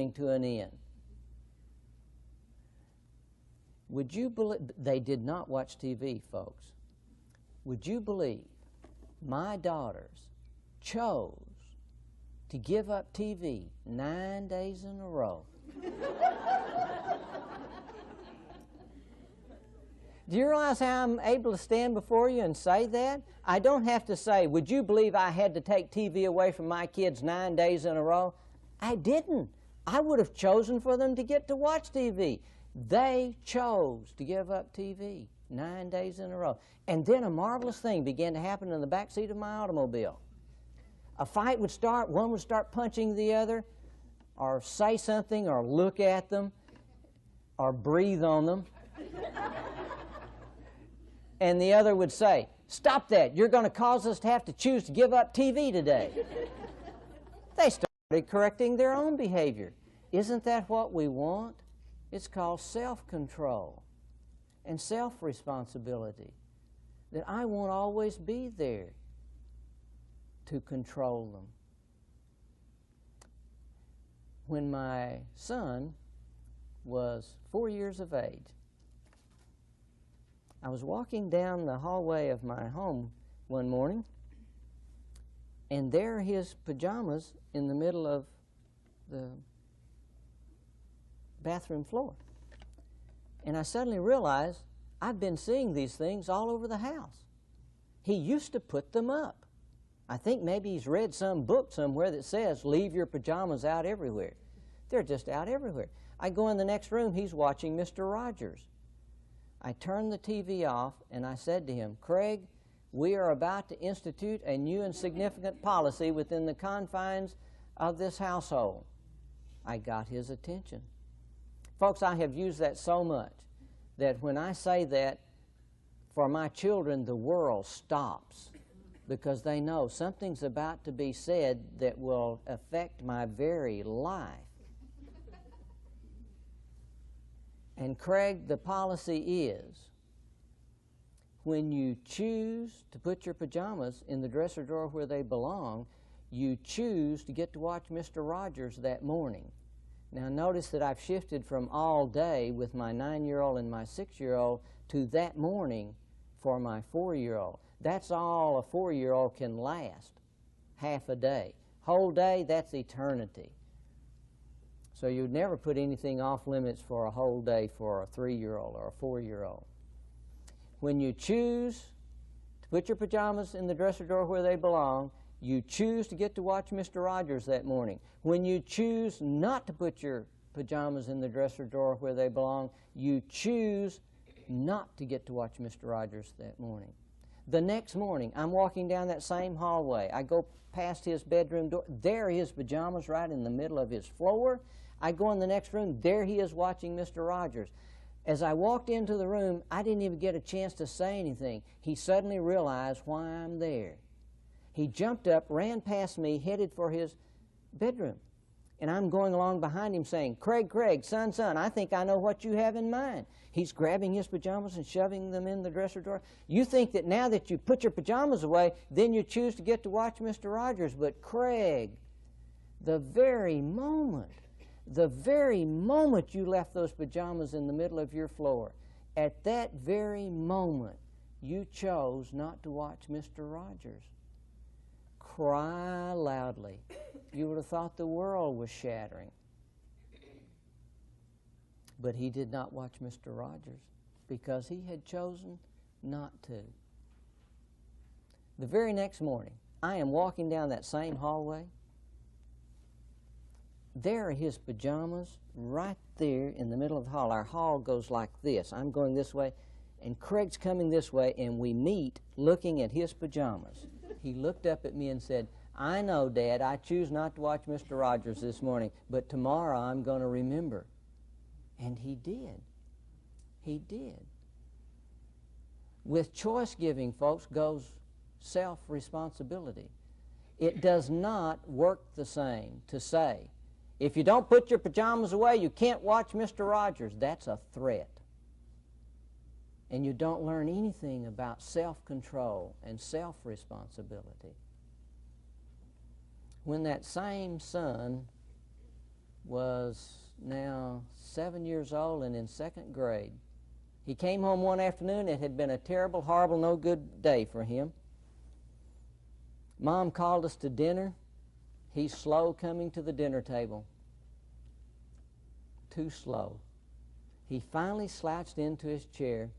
coming to an end. Would you believe, they did not watch TV, folks. Would you believe my daughters chose to give up TV 9 days in a row? Do you realize how I'm able to stand before you and say that? I don't have to say, would you believe I had to take TV away from my kids 9 days in a row? I didn't. I would have chosen for them to get to watch TV. They chose to give up TV 9 days in a row. And then a marvelous thing began to happen in the back seat of my automobile. A fight would start, one would start punching the other, or say something, or look at them, or breathe on them. And the other would say, "Stop that, you're going to cause us to have to choose to give up TV today." They started correcting their own behavior. Isn't that what we want? It's called self-control and self-responsibility. That I won't always be there to control them. When my son was 4 years of age, I was walking down the hallway of my home one morning, and there are his pajamas in the middle of the bathroom floor. And I suddenly realized I've been seeing these things all over the house. He used to put them up. I think maybe he's read some book somewhere that says, leave your pajamas out everywhere. They're just out everywhere. I go in the next room, he's watching Mr. Rogers. I turned the TV off and I said to him, "Craig, we are about to institute a new and significant policy within the confines of this household." I got his attention. Folks, I have used that so much that when I say that, for my children, the world stops because they know something's about to be said that will affect my very life. And Craig, the policy is, when you choose to put your pajamas in the dresser drawer where they belong, you choose to get to watch Mr. Rogers that morning. Now notice that I've shifted from all day with my 9-year-old and my 6-year-old to that morning for my 4-year-old. That's all a 4-year-old can last, half a day. Whole day, that's eternity. So you'd never put anything off limits for a whole day for a 3-year-old or a 4-year-old. When you choose to put your pajamas in the dresser drawer where they belong, you choose to get to watch Mr. Rogers that morning. When you choose not to put your pajamas in the dresser drawer where they belong, you choose not to get to watch Mr. Rogers that morning. The next morning, I'm walking down that same hallway. I go past his bedroom door. There are his pajamas right in the middle of his floor. I go in the next room. There he is watching Mr. Rogers. As I walked into the room, I didn't even get a chance to say anything. He suddenly realized why I'm there. He jumped up, ran past me, headed for his bedroom. And I'm going along behind him saying, "Craig, Craig, son, I think I know what you have in mind." He's grabbing his pajamas and shoving them in the dresser drawer. You think that now that you put your pajamas away, then you choose to get to watch Mr. Rogers. But Craig, the very moment you left those pajamas in the middle of your floor, at that very moment, you chose not to watch Mr. Rogers. Cry loudly. You would have thought the world was shattering. But he did not watch Mr. Rogers because he had chosen not to. The very next morning, I am walking down that same hallway. There are his pajamas right there in the middle of the hall. Our hall goes like this. I'm going this way, and Craig's coming this way, and we meet looking at his pajamas. He looked up at me and said, "I know, Dad, I choose not to watch Mr. Rogers this morning, but tomorrow I'm going to remember." And he did. He did. With choice giving, folks, goes self-responsibility. It does not work the same to say, if you don't put your pajamas away, you can't watch Mr. Rogers. That's a threat. And you don't learn anything about self-control and self-responsibility. When that same son was now 7 years old and in second grade. He came home one afternoon. It had been a terrible, horrible, no good day for him. Mom called us to dinner. He's slow coming to the dinner table. Too slow. He finally slouched into his chair,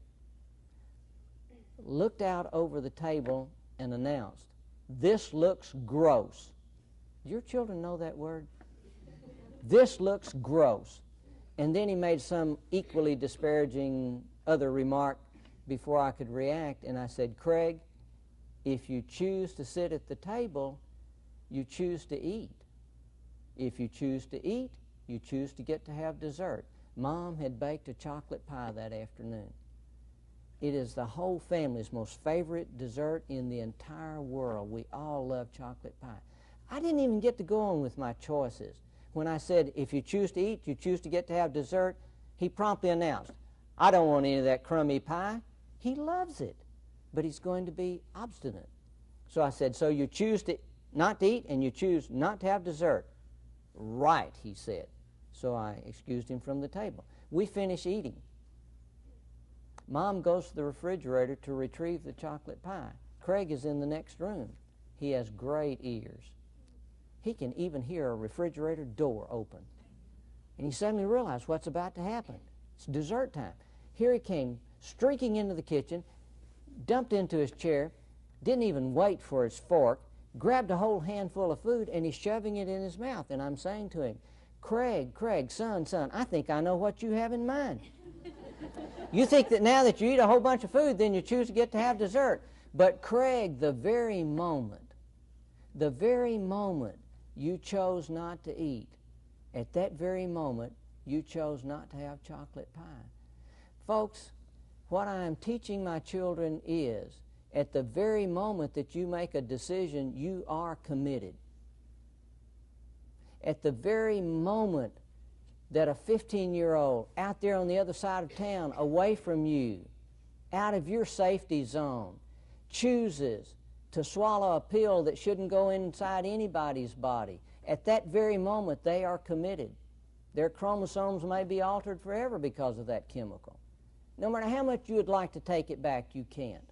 looked out over the table, and announced, "This looks gross." Do your children know that word? This looks gross. And then he made some equally disparaging other remark before I could react, and I said, "Craig, if you choose to sit at the table, you choose to eat. If you choose to eat, you choose to get to have dessert." Mom had baked a chocolate pie that afternoon. It is the whole family's most favorite dessert in the entire world. We all love chocolate pie. I didn't even get to go on with my choices. When I said, "If you choose to eat, you choose to get to have dessert," he promptly announced, "I don't want any of that crummy pie." He loves it, but he's going to be obstinate. So I said, "So you choose to not to eat and you choose not to have dessert." "Right," he said. So I excused him from the table. We finish eating. Mom goes to the refrigerator to retrieve the chocolate pie. Craig is in the next room. He has great ears. He can even hear a refrigerator door open. And he suddenly realized what's about to happen. It's dessert time. Here he came, streaking into the kitchen, dumped into his chair, didn't even wait for his fork, grabbed a whole handful of food, and he's shoving it in his mouth. And I'm saying to him, Craig, son, I think I know what you have in mind. You think that now that you eat a whole bunch of food, then you choose to get to have dessert. But Craig, the very moment you chose not to eat, at that very moment, you chose not to have chocolate pie. Folks, what I am teaching my children is, at the very moment that you make a decision, you are committed. At the very moment that a 15-year-old out there on the other side of town, away from you, out of your safety zone, chooses to swallow a pill that shouldn't go inside anybody's body, at that very moment they are committed. Their chromosomes may be altered forever because of that chemical. No matter how much you would like to take it back, you can't.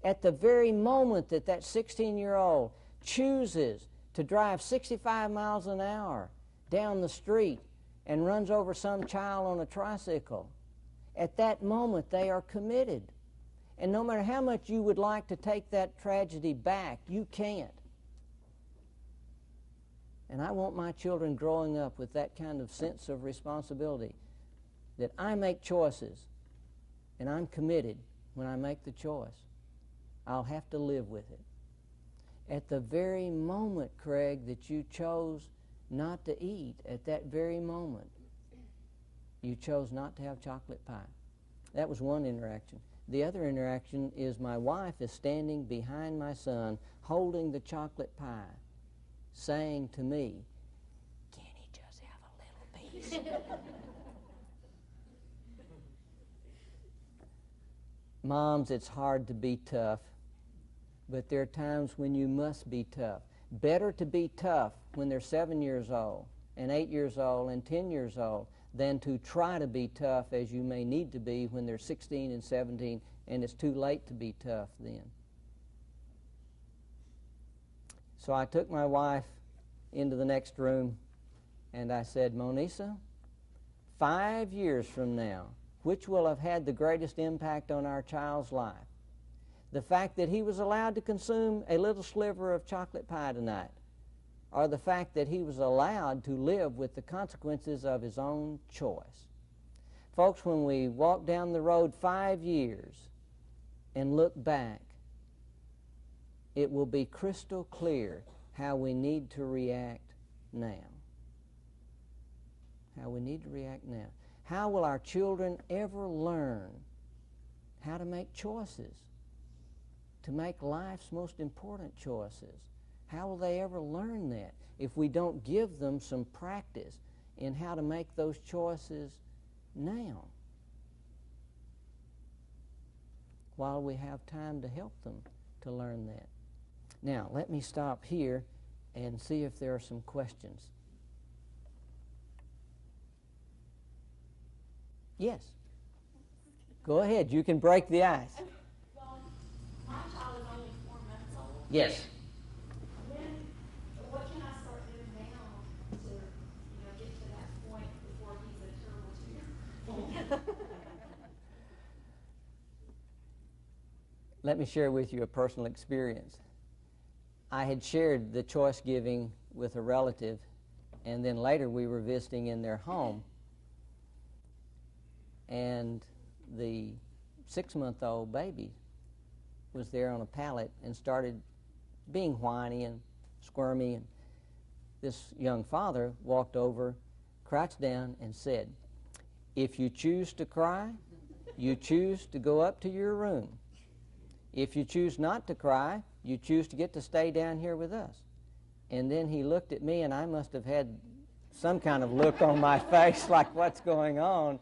At the very moment that that 16-year-old chooses to drive 65 miles an hour down the street and runs over some child on a tricycle, at that moment they are committed. And no matter how much you would like to take that tragedy back, you can't. And I want my children growing up with that kind of sense of responsibility, that I make choices and I'm committed when I make the choice. I'll have to live with it. At the very moment, Craig, that you chose not to eat, at that very moment, you chose not to have chocolate pie. That was one interaction. The other interaction is my wife is standing behind my son, holding the chocolate pie, saying to me, "Can he just have a little piece?" Moms, it's hard to be tough, but there are times when you must be tough. Better to be tough when they're 7 years old and 8 years old and 10 years old than to try to be tough as you may need to be when they're 16 and 17 and it's too late to be tough then. So I took my wife into the next room and I said, "Monisa, 5 years from now, which will have had the greatest impact on our child's life? The fact that he was allowed to consume a little sliver of chocolate pie tonight, or the fact that he was allowed to live with the consequences of his own choice?" Folks, when we walk down the road 5 years and look back, it will be crystal clear how we need to react now. How we need to react now. How will our children ever learn how to make choices, to make life's most important choices? How will they ever learn that if we don't give them some practice in how to make those choices now, while we have time to help them to learn that? Now, let me stop here and see if there are some questions. Yes. Go ahead. You can break the ice. Well, my child is only 4 months old. Yes. What can I start doing now to, get to that point before he's a terrible 2-year-old? Let me share with you a personal experience. I had shared the choice giving with a relative, and then later we were visiting in their home, and the 6-month-old baby was there on a pallet and started being whiny and squirmy, and this young father walked over, crouched down, and said, "If you choose to cry, you choose to go up to your room. If you choose not to cry, you choose to get to stay down here with us." And then he looked at me, and I must have had some kind of look on my face like, what's going on?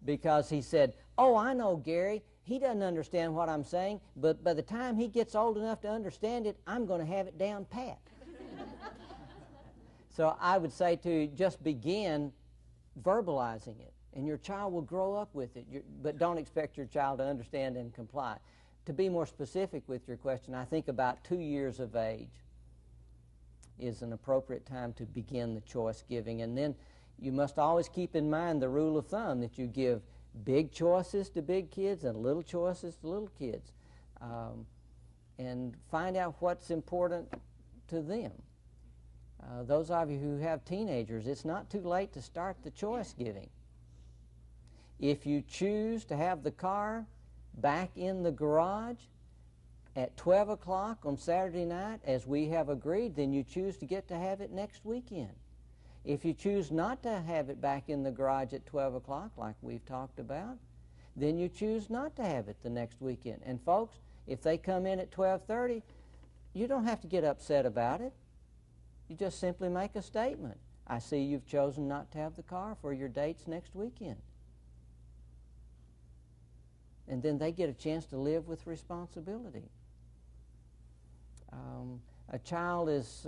Because he said, "Oh, I know Gary. He doesn't understand what I'm saying, but by the time he gets old enough to understand it, I'm going to have it down pat." So I would say to you, just begin verbalizing it, and your child will grow up with it. But don't expect your child to understand and comply. To be more specific with your question, I think about 2 years of age is an appropriate time to begin the choice giving. And then you must always keep in mind the rule of thumb that you give big choices to big kids and little choices to little kids. And find out what's important to them. Those of you who have teenagers, it's not too late to start the choice giving. If you choose to have the car back in the garage at 12 o'clock on Saturday night, as we have agreed, then you choose to get to have it next weekend. If you choose not to have it back in the garage at 12 o'clock, like we've talked about, then you choose not to have it the next weekend. And folks, if they come in at 12:30, you don't have to get upset about it. You just simply make a statement. "I see you've chosen not to have the car for your dates next weekend." And then they get a chance to live with responsibility. A child is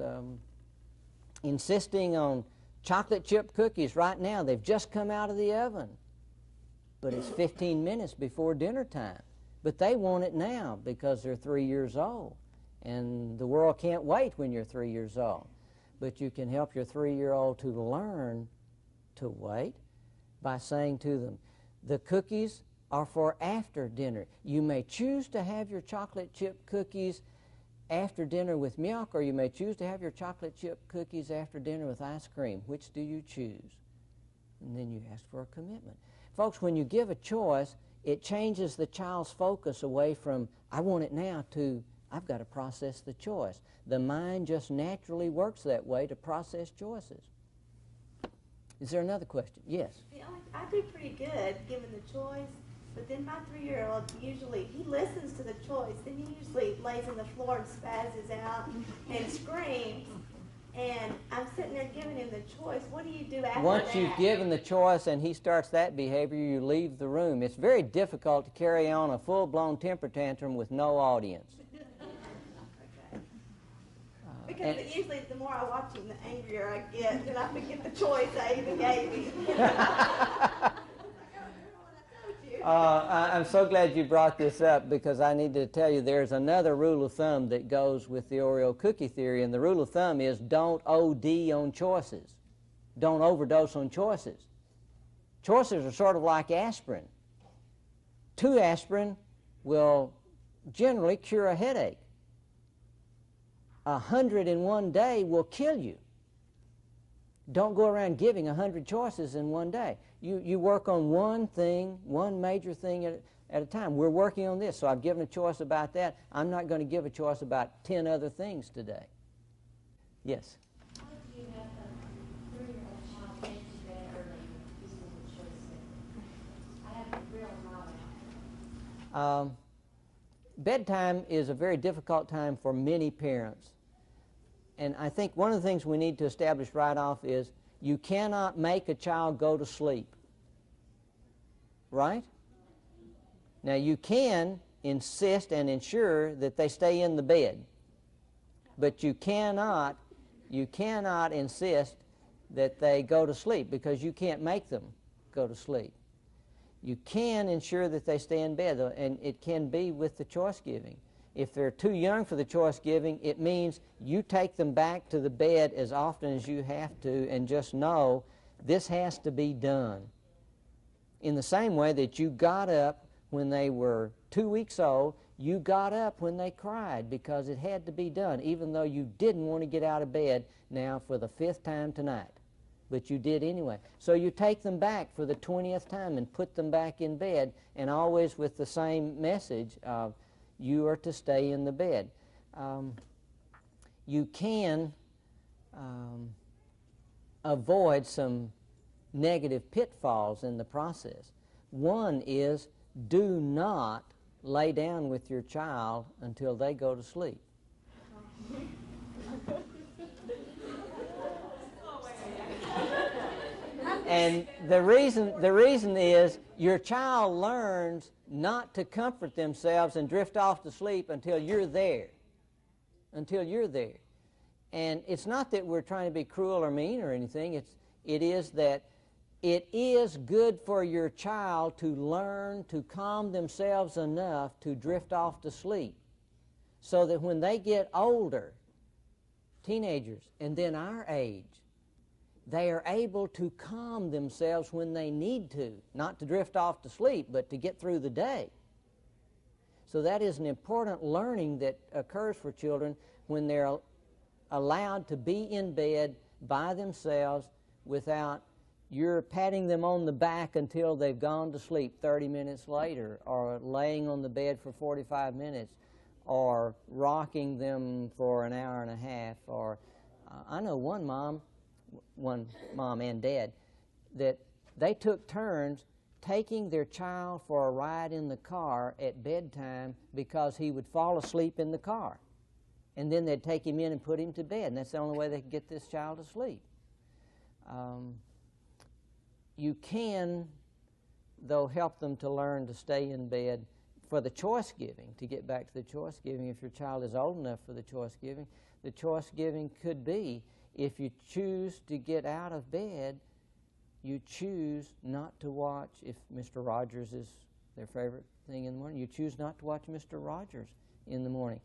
insisting on chocolate chip cookies right now. They've just come out of the oven, but it's 15 minutes before dinner time. But they want it now because they're 3 years old, and the world can't wait when you're 3 years old. But you can help your 3-year-old to learn to wait by saying to them, "The cookies are for after dinner. You may choose to have your chocolate chip cookies after dinner with milk, or you may choose to have your chocolate chip cookies after dinner with ice cream. Which do you choose?" And then you ask for a commitment. Folks, when you give a choice, it changes the child's focus away from, "I want it now," to, "I've got to process the choice." The mind just naturally works that way to process choices. Is there another question? Yes. I do pretty good given the choice, but then my 3-year-old usually, he listens to the choice, then he usually lays on the floor and spazzes out and screams, and I'm sitting there giving him the choice. What do you do after that? Once you've given the choice and he starts that behavior, you leave the room. It's very difficult to carry on a full-blown temper tantrum with no audience. Because usually the more I watch him, the angrier I get, and I forget the choice I even gave him. I'm so glad you brought this up, because I need to tell you there's another rule of thumb that goes with the Oreo cookie theory, and the rule of thumb is don't OD on choices. Don't overdose on choices. Choices are sort of like aspirin. 2 aspirin will generally cure a headache. 100 in one day will kill you. Don't go around giving 100 choices in one day. You work on one thing, one major thing at a time. We're working on this, so I've given a choice about that. I'm not going to give a choice about 10 other things today. Yes? How do you have a 3-year-old child make to bed early using the choice system? I have a real knowledge. Bedtime is a very difficult time for many parents. And I think one of the things we need to establish right off is you cannot make a child go to sleep. Right? Now you can insist and ensure that they stay in the bed. But you cannot insist that they go to sleep, because you can't make them go to sleep. You can ensure that they stay in bed, and it can be with the choice giving. If they're too young for the choice giving, it means you take them back to the bed as often as you have to, and just know this has to be done. In the same way that you got up when they were 2 weeks old, you got up when they cried because it had to be done, even though you didn't want to get out of bed now for the 5th time tonight. But you did anyway. So you take them back for the 20th time and put them back in bed, and always with the same message of you are to stay in the bed. You can avoid some negative pitfalls in the process. One is, do not lay down with your child until they go to sleep. And the reason is your child learns not to comfort themselves and drift off to sleep until you're there. Until you're there. And it's not that we're trying to be cruel or mean or anything. It is that it is good for your child to learn to calm themselves enough to drift off to sleep, so that when they get older, teenagers, and then our age, they are able to calm themselves when they need to, not to drift off to sleep, but to get through the day. So that is an important learning that occurs for children when they're allowed to be in bed by themselves without you're patting them on the back until they've gone to sleep 30 minutes later, or laying on the bed for 45 minutes, or rocking them for an hour and a half. Or I know one mom and dad, that they took turns taking their child for a ride in the car at bedtime because he would fall asleep in the car. And then they'd take him in and put him to bed, and that's the only way they could get this child to sleep. You can, though, help them to learn to stay in bed for the choice giving, to get back to the choice giving. If your child is old enough for the choice giving could be, if you choose to get out of bed, you choose not to watch, if Mr. Rogers is their favorite thing in the morning, you choose not to watch Mr. Rogers in the morning.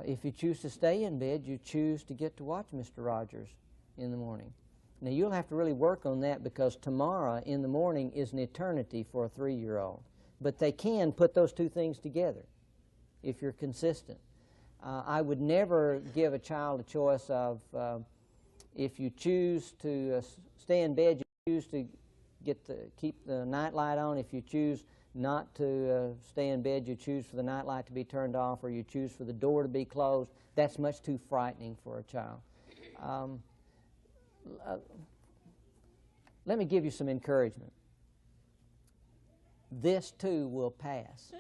If you choose to stay in bed, you choose to get to watch Mr. Rogers in the morning. Now, you'll have to really work on that, because tomorrow in the morning is an eternity for a 3-year-old. But they can put those two things together if you're consistent. I would never give a child a choice of, if you choose to stay in bed, you choose to keep the night light on. If you choose not to stay in bed, you choose for the night light to be turned off, or you choose for the door to be closed. That's much too frightening for a child. Let me give you some encouragement. This too will pass.